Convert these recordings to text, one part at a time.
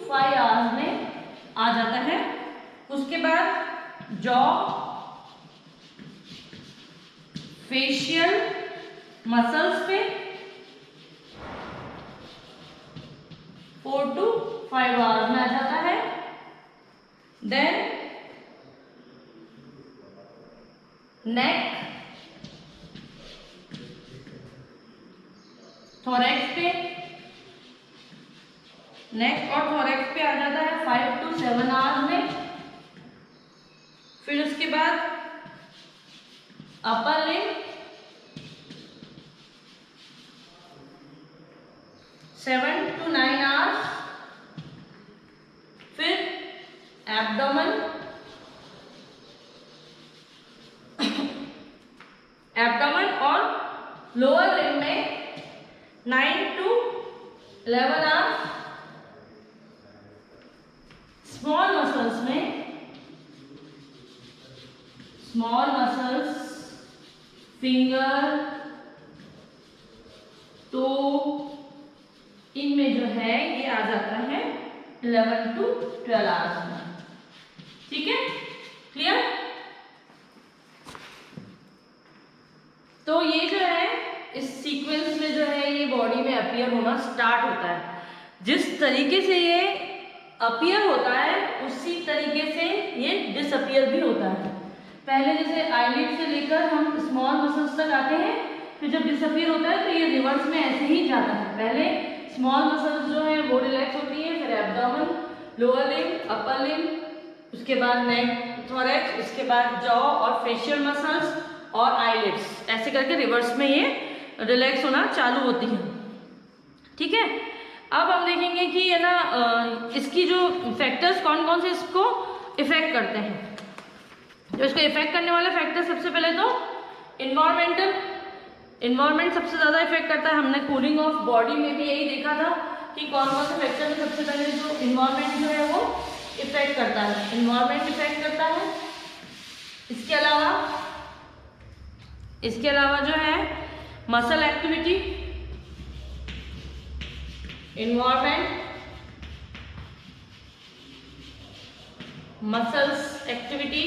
5 hours में आ जाता है। उसके बाद जॉ फेशियल मसल्स पे 4 to 5 आवर्स में आ जाता है। देन नेक थोरैक्स पे, नेक और थोरैक्स पे आ जाता है 5 to 7 आवर्स में। फिर उसके बाद अपर लिम्ब 7 to 9 आवर्स। फिर एब्डोमेन, एब्डोमेन और लोअर लिम्ब में 9 to 11 आवर्स। स्मॉल मसल्स में, स्मॉल मसल्स फिंगर तो इनमें जो है ये आ जाता है 11 to 12 आवर्स में। ठीक है, क्लियर? तो ये जो है इस सीक्वेंस में जो है ये बॉडी में अपीयर होना स्टार्ट होता है। जिस तरीके से ये अपीयर होता है उसी तरीके से ये डिसअपीयर भी होता है। पहले जैसे आईलिड से लेकर हम स्मॉल मसल्स तक आते हैं, फिर जब डिसअपीयर होता है तो ये रिवर्स में ऐसे ही जाता है। पहले स्मॉल मसल्स जो है वो रिलैक्स होती है, फिर abdomen, lower limb, upper limb, उसके बाद नेक थोरैक्स, उसके बाद जॉ और फेशियल मसल्स और आईलिड्स, ऐसे करके रिवर्स में ये रिलैक्स होना चालू होती है। ठीक है, अब हम देखेंगे कि है ना इसकी जो फैक्टर्स कौन कौन से इसको इफेक्ट करते हैं। तो इसको इफेक्ट करने वाले फैक्टर सबसे पहले तो इन्वायरमेंटल, इन्वायरमेंट सबसे ज़्यादा इफेक्ट करता है। हमने कूलिंग ऑफ बॉडी में भी यही देखा था कि कौन कौन से फैक्टर में सबसे पहले जो इन्वायरमेंट जो है वो इफेक्ट करता है, इन्वायरमेंट इफेक्ट करता है। इसके अलावा जो है muscle activity, environment, muscles activity,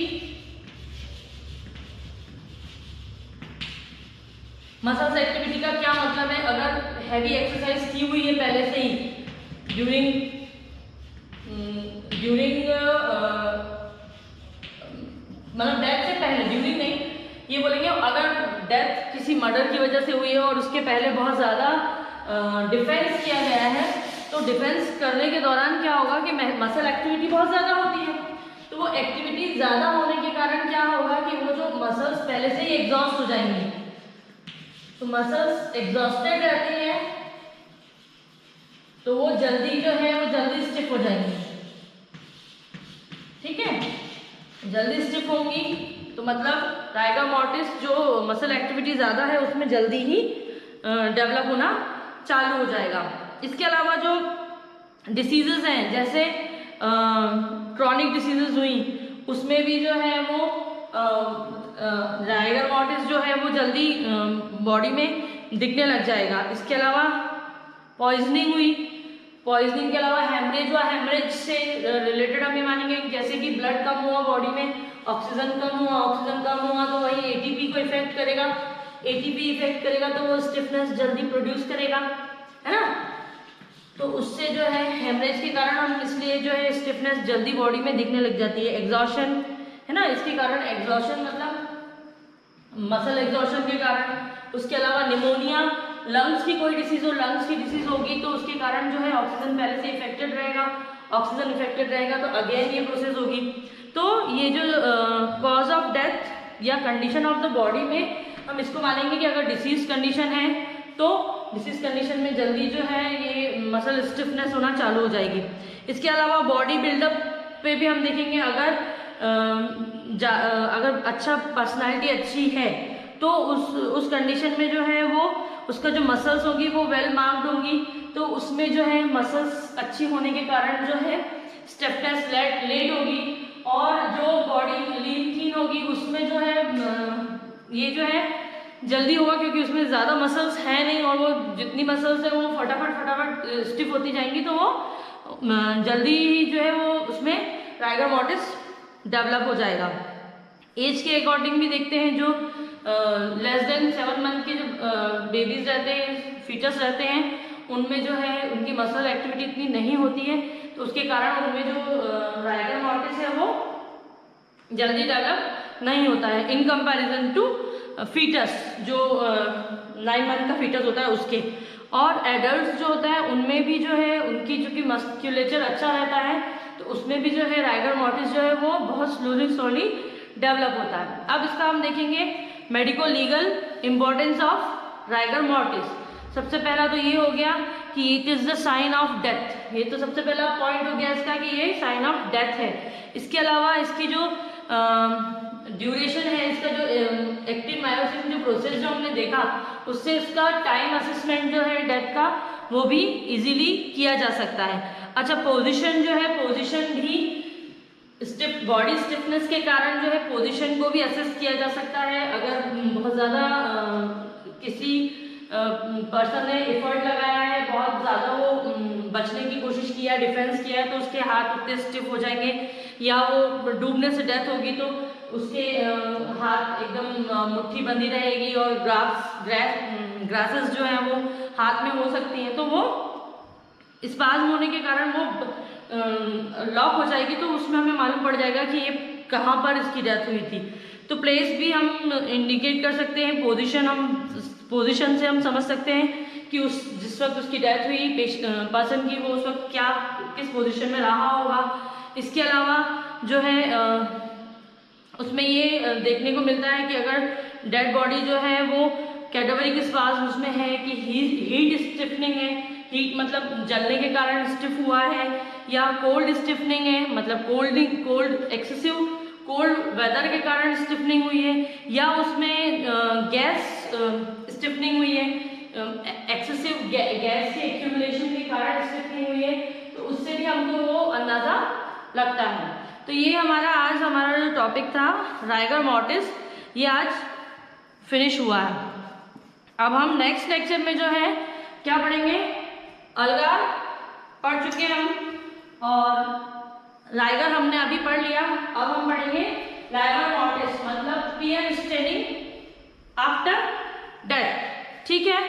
muscles activity का क्या मतलब है? अगर हैवी एक्सरसाइज की हुई है पहले से ही ड्यूरिंग मतलब डेथ से पहले, ड्यूरिंग नहीं ये बोलेंगे, अगर डेथ किसी मर्डर की वजह से हुई है और उसके पहले बहुत ज़्यादा डिफेंस किया गया है, तो डिफेंस करने के दौरान क्या होगा कि मसल एक्टिविटी बहुत ज़्यादा होती है। तो वो एक्टिविटी ज़्यादा होने के कारण क्या होगा कि वो जो मसल्स पहले से ही एग्जॉस्ट हो जाएंगी। तो मसल्स एग्जॉस्टेड रहती हैं तो वो जल्दी जो है वो जल्दी स्टिफ हो जाएंगी। ठीक है, जल्दी स्टिफ होंगी तो मतलब राइगर मॉर्टिस जो मसल एक्टिविटी ज़्यादा है उसमें जल्दी ही डेवलप होना चालू हो जाएगा। इसके अलावा जो डिसीजेज हैं जैसे क्रॉनिक डिसीजेज हुई, उसमें भी जो है वो राइगर मॉर्टिस जो है वो जल्दी बॉडी में दिखने लग जाएगा। इसके अलावा पॉइजनिंग हुई, पॉइजनिंग के अलावा हेमरेज हुआ, हेमरेज से रिलेटेड हम ये मानेंगे जैसे कि ब्लड कम हुआ बॉडी में, ऑक्सीजन कम हुआ, ऑक्सीजन कम हुआ तो वही एटीपी को इफेक्ट करेगा, एटीपी इफेक्ट करेगा तो वो स्टिफनेस जल्दी प्रोड्यूस करेगा, है ना। तो उससे जो है हेमरेज के कारण हम इसलिए जो है स्टिफनेस जल्दी बॉडी में दिखने लग जाती है। एग्जॉशन है ना, इसके कारण एग्जॉशन मतलब मसल एग्जॉशन के कारण। उसके अलावा निमोनिया, लंग्स की कोई डिसीज हो, लंग्स की डिसीज होगी तो उसके कारण जो है ऑक्सीजन पहले से इफेक्टेड रहेगा, ऑक्सीजन इफेक्टेड रहेगा तो अगेन ये प्रोसेस होगी। तो ये जो कॉज ऑफ डेथ या कंडीशन ऑफ द बॉडी में हम इसको मानेंगे कि अगर डिसीज कंडीशन है तो डिसीज कंडीशन में जल्दी जो है ये मसल स्टिफनेस होना चालू हो जाएगी। इसके अलावा बॉडी बिल्डअप पे भी हम देखेंगे, अगर अच्छा पर्सनालिटी अच्छी है तो उस कंडीशन में जो है वो उसका जो मसल्स होगी वो वेल मार्क्ड होंगी, तो उसमें जो है मसल्स अच्छी होने के कारण जो है स्टिफनेस लेट होगी, और जो बॉडी लीन थीन होगी उसमें जो है ये जो है जल्दी होगा क्योंकि उसमें ज़्यादा मसल्स हैं नहीं, और वो जितनी मसल्स है वो फटाफट स्टिफ होती जाएंगी तो वो जल्दी ही जो है वो उसमें राइगर मॉर्टिस डेवलप हो जाएगा। एज के अकॉर्डिंग भी देखते हैं, जो लेस देन 7 मंथ के जो बेबीज रहते हैं, फीटस रहते हैं, उनमें जो है उनकी मसल एक्टिविटी इतनी नहीं होती है, तो उसके कारण उनमें जो राइगर मॉर्टिस है वो जल्दी डेवलप नहीं होता है इन कंपैरिजन टू फीटस, जो 9 मंथ का फीटस होता है उसके। और एडल्ट जो होता है उनमें भी जो है उनकी चूँकि मस्क्यूलेचर अच्छा रहता है, तो उसमें भी जो है राइगर मॉर्टिस जो है वो बहुत स्लोली डेवलप होता है। अब इसका हम देखेंगे medico legal importance of rigor mortis. सबसे पहला तो ये हो गया कि it is the sign of death. ये तो सबसे पहला पॉइंट हो गया इसका कि ये साइन ऑफ डेथ है। इसके अलावा इसकी जो ड्यूरेशन है, इसका जो एक्टिव मायोसिन जो प्रोसेस जो हमने देखा, उससे इसका टाइम असेसमेंट जो है डेथ का वो भी इजीली किया जा सकता है। अच्छा, पोजीशन जो है, पोजीशन भी बॉडी स्टिफनेस के कारण जो है पोजीशन को भी असेस किया जा सकता है। अगर बहुत ज़्यादा किसी पर्सन ने एफर्ट लगाया है, बहुत ज़्यादा वो बचने की कोशिश किया, डिफेंस किया है, तो उसके हाथ उतने स्टिफ हो जाएंगे, या वो डूबने से डेथ होगी तो उसके हाथ एकदम मुट्ठी बंधी रहेगी, और ग्रासेस जो है वो हाथ में हो सकती हैं, तो वो स्पाज्म होने के कारण वो लॉक हो जाएगी, तो उसमें हमें मालूम पड़ जाएगा कि ये कहाँ पर इसकी डेथ हुई थी। तो प्लेस भी हम इंडिकेट कर सकते हैं, पोजीशन से हम समझ सकते हैं कि जिस वक्त उसकी डेथ हुई पर्सन की, वो उस वक्त किस पोजीशन में रहा होगा। इसके अलावा जो है उसमें ये देखने को मिलता है कि अगर डेड बॉडी जो है वो कैटाबरिक स्पाज्म उसमें है कि हीट स्टिफनिंग है, हीट मतलब जलने के कारण स्टिफ हुआ है, या कोल्ड स्टिफनिंग है मतलब कोल्ड एक्सेसिव कोल्ड वेदर के कारण स्टिफनिंग हुई है, या उसमें गैस स्टिफनिंग हुई है, एक्सेसिव गैस के एक्यूमुलेशन के कारण स्टिफनिंग हुई है, तो उससे भी हमको वो अंदाज़ा लगता है। तो ये हमारा जो टॉपिक था राइगर मॉर्टिस, ये आज फिनिश हुआ है। अब हम नेक्स्ट लेक्चर में जो है क्या पढ़ेंगे, अलगार पढ़ चुके हैं हम, और राइगर हमने अभी पढ़ लिया। अब हम पढ़ेंगे राइगर मॉर्टिस मतलब पीएम स्टेनिंग आफ्टर डेथ। ठीक है।